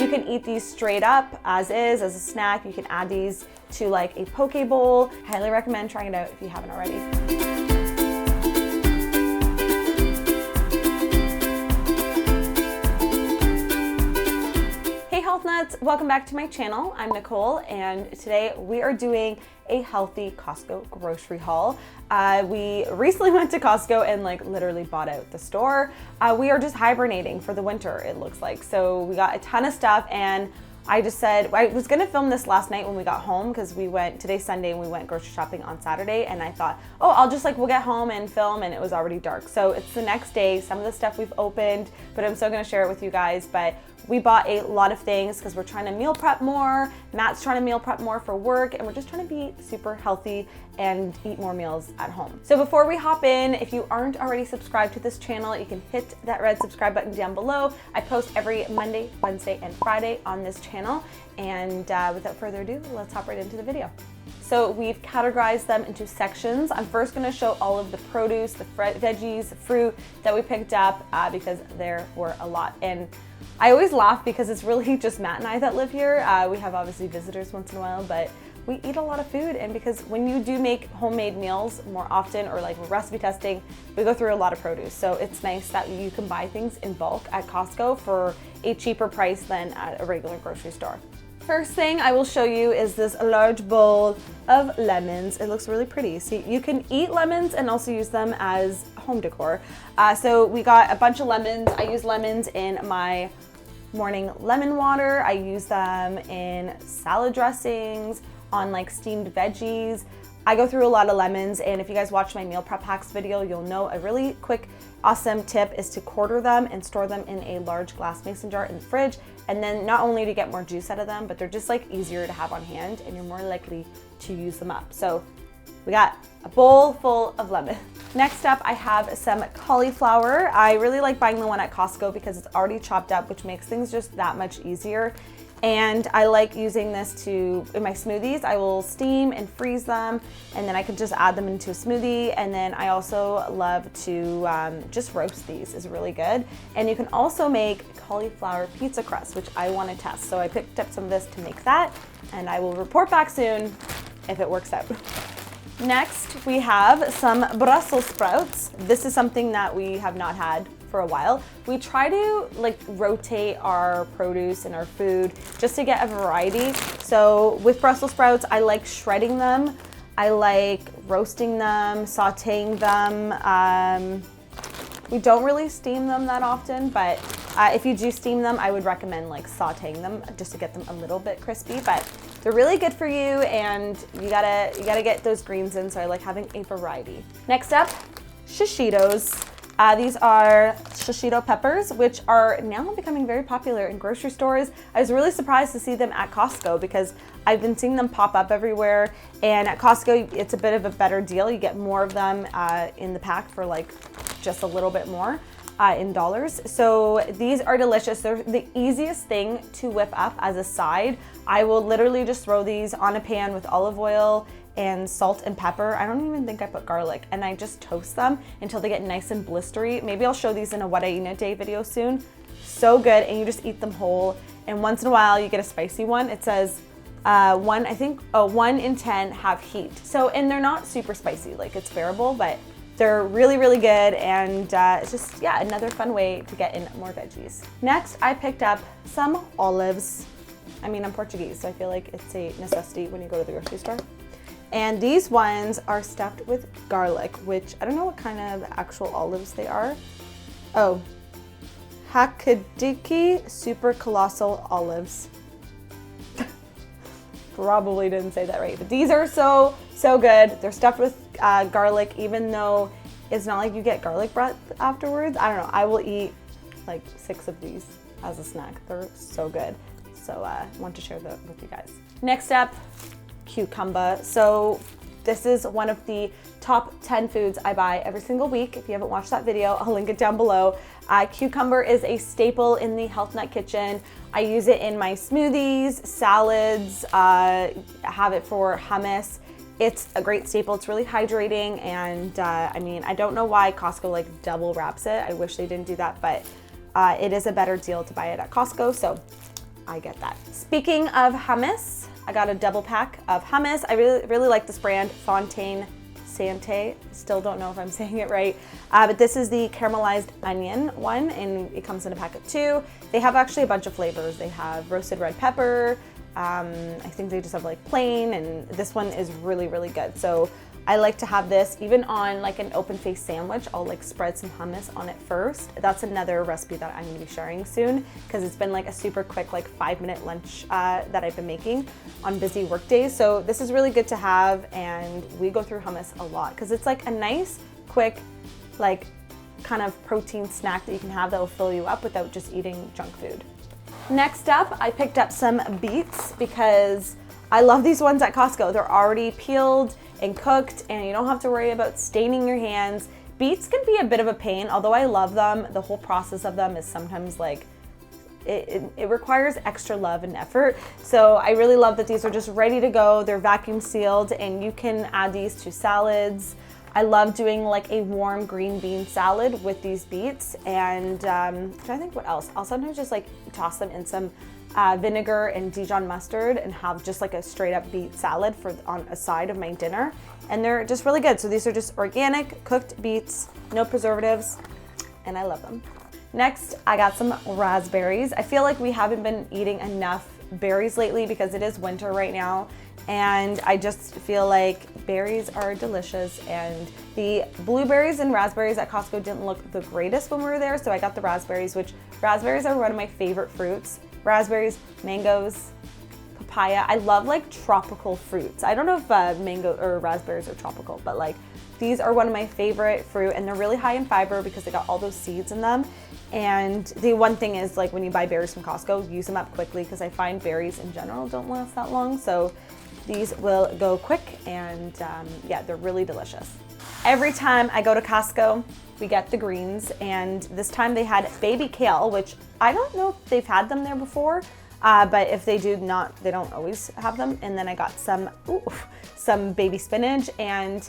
You can eat these straight up as is, as a snack. You can add these to like a poke bowl. Highly recommend trying it out if you haven't already. Hey Health Nuts, welcome back to my channel. I'm Nikole, and today we are doing a healthy Costco grocery haul. We recently went to Costco and like literally bought out the store. We are just hibernating for the winter, it looks like. So we got a ton of stuff, and I just said, I was gonna film this last night when we got home because today's Sunday and we went grocery shopping on Saturday, and I thought, oh, we'll get home and film, and it was already dark. So it's the next day, some of the stuff we've opened, but I'm still gonna share it with you guys. But we bought a lot of things because we're trying to meal prep more. Matt's trying to meal prep more for work, and we're just trying to be super healthy and eat more meals at home. So before we hop in, if you aren't already subscribed to this channel, you can hit that red subscribe button down below. I post every Monday, Wednesday, and Friday on this channel. And without further ado, let's hop right into the video. So we've categorized them into sections. I'm first gonna show all of the produce, the veggies, the fruit that we picked up because there were a lot. And I always laugh because it's really just Matt and I that live here. We have obviously visitors once in a while, but we eat a lot of food. And because when you do make homemade meals more often, or like recipe testing, we go through a lot of produce. So it's nice that you can buy things in bulk at Costco for a cheaper price than at a regular grocery store. First thing I will show you is this large bowl of lemons. It looks really pretty. See, you can eat lemons and also use them as home decor. So we got a bunch of lemons. I use lemons in my morning lemon water. I use them in salad dressings, on like steamed veggies. I go through a lot of lemons, and if you guys watch my meal prep hacks video, you'll know a really quick, awesome tip is to quarter them and store them in a large glass mason jar in the fridge. And then not only to get more juice out of them, but they're just like easier to have on hand, and you're more likely to use them up. So we got a bowl full of lemon. Next up, I have some cauliflower. I really like buying the one at Costco because it's already chopped up, which makes things just that much easier. And I like using this in my smoothies. I will steam and freeze them, and then I can just add them into a smoothie. And then I also love to just roast these, is really good. And you can also make cauliflower pizza crust, which I want to test. So I picked up some of this to make that, and I will report back soon if it works out. Next, we have some Brussels sprouts. This is something that we have not had for a while. We try to like rotate our produce and our food just to get a variety. So with Brussels sprouts, I like shredding them. I like roasting them, sauteing them. We don't really steam them that often, but if you do steam them, I would recommend like sauteing them just to get them a little bit crispy. But they're really good for you, and you gotta get those greens in, so I like having a variety. Next up, shishitos. These are shishito peppers, which are now becoming very popular in grocery stores. I was really surprised to see them at Costco because I've been seeing them pop up everywhere. And at Costco, it's a bit of a better deal. You get more of them in the pack for like just a little bit more in dollars. So these are delicious. They're the easiest thing to whip up as a side. I will literally just throw these on a pan with olive oil and salt and pepper. I don't even think I put garlic, and I just toast them until they get nice and blistery. Maybe I'll show these in a what I eat in a day video soon. So good, and you just eat them whole. And once in a while you get a spicy one. It says 1 in 10 have heat. So, and they're not super spicy, like it's bearable, but they're really, really good, and it's just, yeah, another fun way to get in more veggies. Next, I picked up some olives. I mean, I'm Portuguese, so I feel like it's a necessity when you go to the grocery store. And these ones are stuffed with garlic, which I don't know what kind of actual olives they are. Oh, Hakadiki Super Colossal Olives. Probably didn't say that right, but these are so good. They're stuffed with garlic, even though it's not like you get garlic breath afterwards. I don't know, I will eat like 6 of these as a snack. They're so good. So I want to share that with you guys. Next up, cucumber. So this is one of the top 10 foods I buy every single week. If you haven't watched that video, I'll link it down below. Cucumber is a staple in the Health Nut kitchen. I use it in my smoothies, salads, have it for hummus. It's a great staple. It's really hydrating, and I mean, I don't know why Costco like double wraps it. I wish they didn't do that, but it is a better deal to buy it at Costco. So I get that. Speaking of hummus, I got a double pack of hummus. I really like this brand, Fontaine Sante. Still don't know if I'm saying it right, but this is the caramelized onion one, and it comes in a pack of 2. They have actually a bunch of flavors. They have roasted red pepper. I think they just have like plain, and this one is really good. So I like to have this even on like an open face sandwich. I'll like spread some hummus on it first. That's another recipe that I'm gonna be sharing soon, because it's been like a super quick, like 5-minute lunch that I've been making on busy work days. So this is really good to have, and we go through hummus a lot because it's like a nice, quick, like kind of protein snack that you can have that will fill you up without just eating junk food. Next up, I picked up some beets because I love these ones at Costco. They're already peeled and cooked, and you don't have to worry about staining your hands. Beets can be a bit of a pain, although I love them. The whole process of them is sometimes like, it requires extra love and effort. So I really love that these are just ready to go. They're vacuum sealed, and you can add these to salads. I love doing like a warm green bean salad with these beets, and I think what else? I'll sometimes just like toss them in some vinegar and Dijon mustard and have just like a straight up beet salad on a side of my dinner, and they're just really good. So these are just organic cooked beets, no preservatives, and I love them. Next, I got some raspberries. I feel like we haven't been eating enough berries lately because it is winter right now, and I just feel like berries are delicious, and the blueberries and raspberries at Costco didn't look the greatest when we were there, so I got the raspberries, which raspberries are one of my favorite fruits. Raspberries, mangoes, papaya. I love like tropical fruits. I don't know if mango or raspberries are tropical, but like these are one of my favorite fruit, and they're really high in fiber because they got all those seeds in them. And the one thing is, like, when you buy berries from Costco, use them up quickly, because I find berries in general don't last that long. So these will go quick, and yeah, they're really delicious. Every time I go to Costco, we get the greens, and this time they had baby kale, which I don't know if they've had them there before, but if they do not, they don't always have them. And then I got some baby spinach, and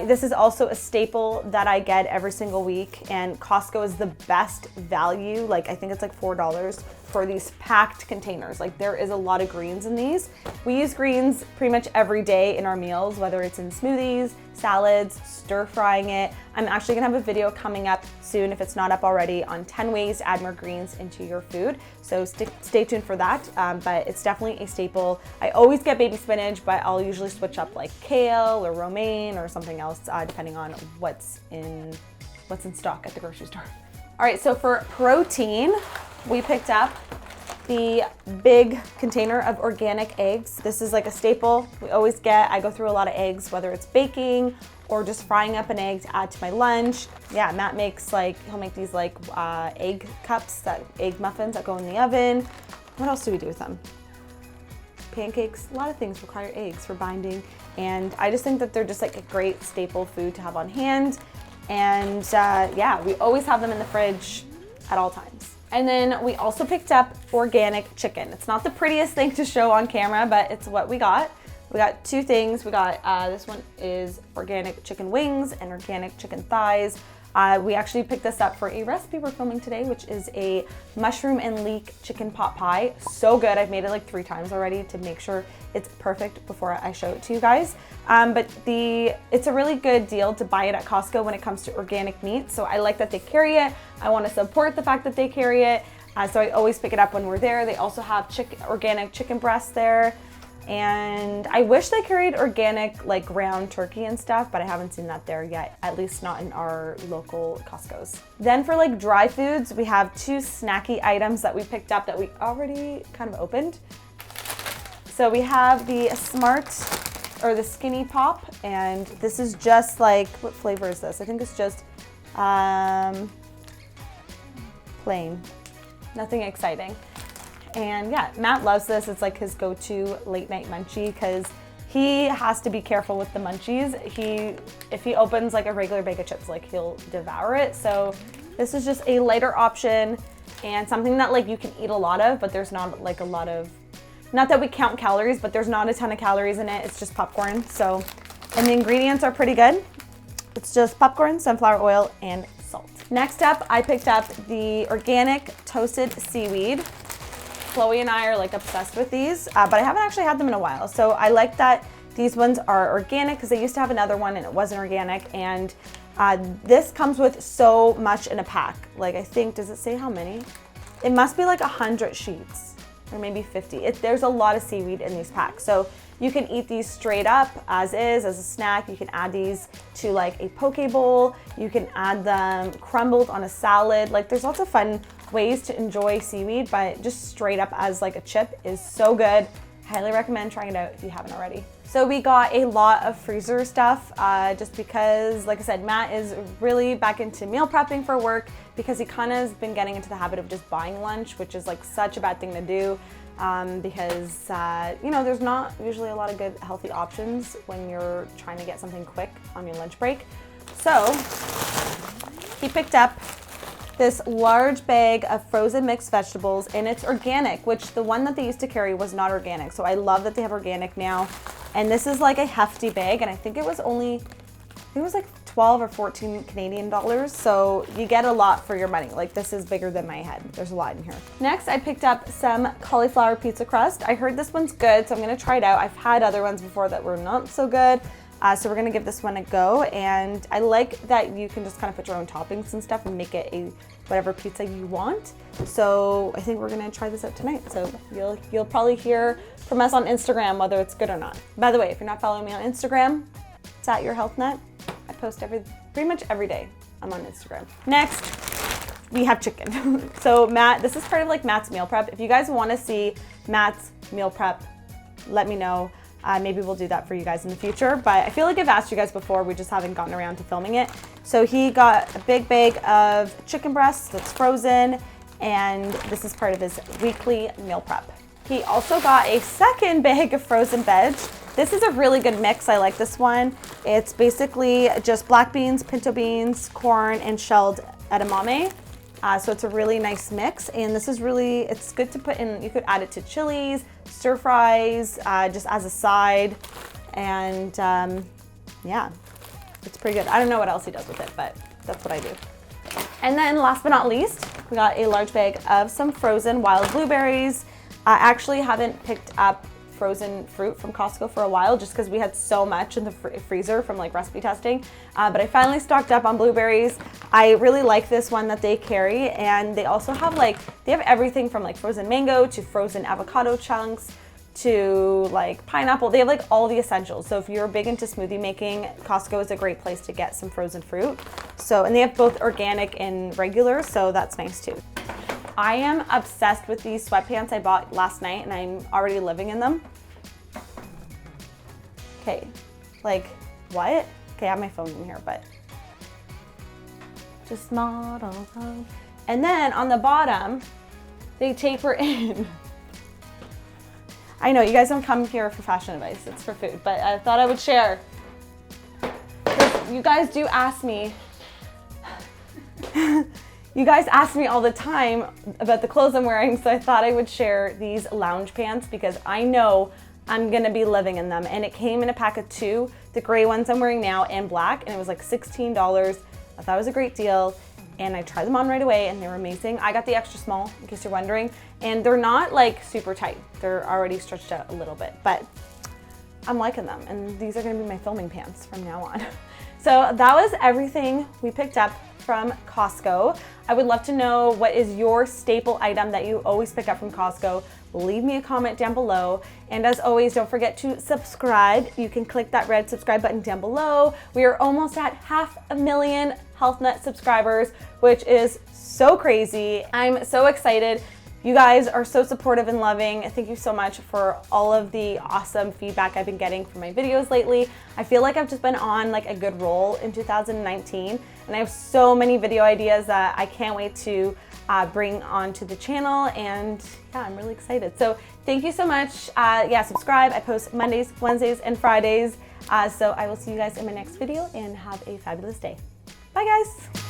this is also a staple that I get every single week, and Costco is the best value. Like, I think it's like $4 for these packed containers. Like, there is a lot of greens in these. We use greens pretty much every day in our meals, whether it's in smoothies, salads, stir frying it. I'm actually gonna have a video coming up soon, if it's not up already, on 10 ways to add more greens into your food. So stay tuned for that, but it's definitely a staple. I always get baby spinach, but I'll usually switch up like kale or romaine or something else, depending on what's in stock at the grocery store. All right, so for protein, we picked up the big container of organic eggs. This is like a staple we always get. I go through a lot of eggs, whether it's baking or just frying up an egg to add to my lunch. Yeah, Matt makes he'll make these like egg cups, egg muffins that go in the oven. What else do we do with them? Pancakes, a lot of things require eggs for binding. And I just think that they're just like a great staple food to have on hand. And yeah, we always have them in the fridge at all times. And then we also picked up organic chicken. It's not the prettiest thing to show on camera, but it's what we got. We got 2 things. We got, this one is organic chicken wings and organic chicken thighs. We actually picked this up for a recipe we're filming today, which is a mushroom and leek chicken pot pie. So good. I've made it like 3 times already to make sure it's perfect before I show it to you guys. But it's a really good deal to buy it at Costco when it comes to organic meat. So I like that they carry it. I want to support the fact that they carry it. So I always pick it up when we're there. They also have organic chicken breasts there. And I wish they carried organic like ground turkey and stuff, but I haven't seen that there yet, at least not in our local Costco's. Then for like dry foods, we have 2 snacky items that we picked up that we already kind of opened. So we have the the Skinny Pop, and this is just like, what flavor is this? I think it's just plain, nothing exciting. And yeah, Matt loves this. It's like his go-to late night munchie because he has to be careful with the munchies. If he opens like a regular bag of chips, like he'll devour it. So this is just a lighter option and something that like you can eat a lot of, but there's not like a lot of, not that we count calories, but there's not a ton of calories in it. It's just popcorn. So, and the ingredients are pretty good. It's just popcorn, sunflower oil, and salt. Next up, I picked up the organic toasted seaweed. Chloe and I are like obsessed with these, but I haven't actually had them in a while. So I like that these ones are organic because I used to have another one and it wasn't organic. And this comes with so much in a pack. Like I think, does it say how many? It must be like 100 sheets or maybe 50. There's a lot of seaweed in these packs. So you can eat these straight up as is, as a snack. You can add these to like a poke bowl. You can add them crumbled on a salad. Like there's lots of fun ways to enjoy seaweed, but just straight up as like a chip is so good. Highly recommend trying it out if you haven't already. So we got a lot of freezer stuff just because, like I said, Matt is really back into meal prepping for work because he kind of has been getting into the habit of just buying lunch, which is like such a bad thing to do because, you know, there's not usually a lot of good healthy options when you're trying to get something quick on your lunch break. So he picked up this large bag of frozen mixed vegetables, and it's organic, which the one that they used to carry was not organic. So I love that they have organic now. And this is like a hefty bag, and I think it was like 12 or 14 Canadian dollars. So you get a lot for your money. Like this is bigger than my head. There's a lot in here. Next, I picked up some cauliflower pizza crust. I heard this one's good, so I'm gonna try it out. I've had other ones before that were not so good. So we're gonna give this one a go, and I like that you can just kind of put your own toppings and stuff and make it a whatever pizza you want. So I think we're gonna try this out tonight. So you'll probably hear from us on Instagram whether it's good or not. By the way, if you're not following me on Instagram, it's at Your Health Nut. I post pretty much every day. I'm on Instagram. Next, we have chicken. So Matt, this is part of like Matt's meal prep. If you guys want to see Matt's meal prep, let me know. Maybe we'll do that for you guys in the future, but I feel like I've asked you guys before, we just haven't gotten around to filming it. So he got a big bag of chicken breasts that's frozen, and this is part of his weekly meal prep. He also got a second bag of frozen veg. This is a really good mix. I like this one. It's basically just black beans, pinto beans, corn, and shelled edamame. So it's a really nice mix, and this is really, it's good to put in, you could add it to chilies, stir fries, just as a side, and yeah, it's pretty good. I don't know what else he does with it, but that's what I do. And then last but not least, we got a large bag of some frozen wild blueberries. I actually haven't picked up frozen fruit from Costco for a while just because we had so much in the freezer from like recipe testing, but I finally stocked up on blueberries. I really like this one that they carry, and they also have they have everything from like frozen mango to frozen avocado chunks to like pineapple. They have like all the essentials. So if you're big into smoothie making, Costco is a great place to get some frozen fruit. So, and they have both organic and regular, so that's nice too. I am obsessed with these sweatpants I bought last night, and I'm already living in them. Okay, like what? Okay, I have my phone in here, but just not all time. And then on the bottom, they taper in. I know you guys don't come here for fashion advice, it's for food, but I thought I would share. You guys do ask me. You guys ask me all the time about the clothes I'm wearing, so I thought I would share these lounge pants because I know I'm gonna be living in them. And it came in a pack of 2, the gray ones I'm wearing now and black, and it was like $16. I thought it was a great deal, and I tried them on right away, and they were amazing. I got the extra small, in case you're wondering, and they're not like super tight. They're already stretched out a little bit, but I'm liking them, and these are gonna be my filming pants from now on. So that was everything we picked up from Costco. I would love to know what is your staple item that you always pick up from Costco. Leave me a comment down below. And as always, don't forget to subscribe. You can click that red subscribe button down below. We are almost at 500,000 Health Nut subscribers, which is so crazy. I'm so excited. You guys are so supportive and loving. Thank you so much for all of the awesome feedback I've been getting from my videos lately. I feel like I've just been on like a good roll in 2019, and I have so many video ideas that I can't wait to bring onto the channel, and yeah, I'm really excited. So thank you so much. Yeah, subscribe. I post Mondays, Wednesdays, and Fridays. So I will see you guys in my next video, and have a fabulous day. Bye guys.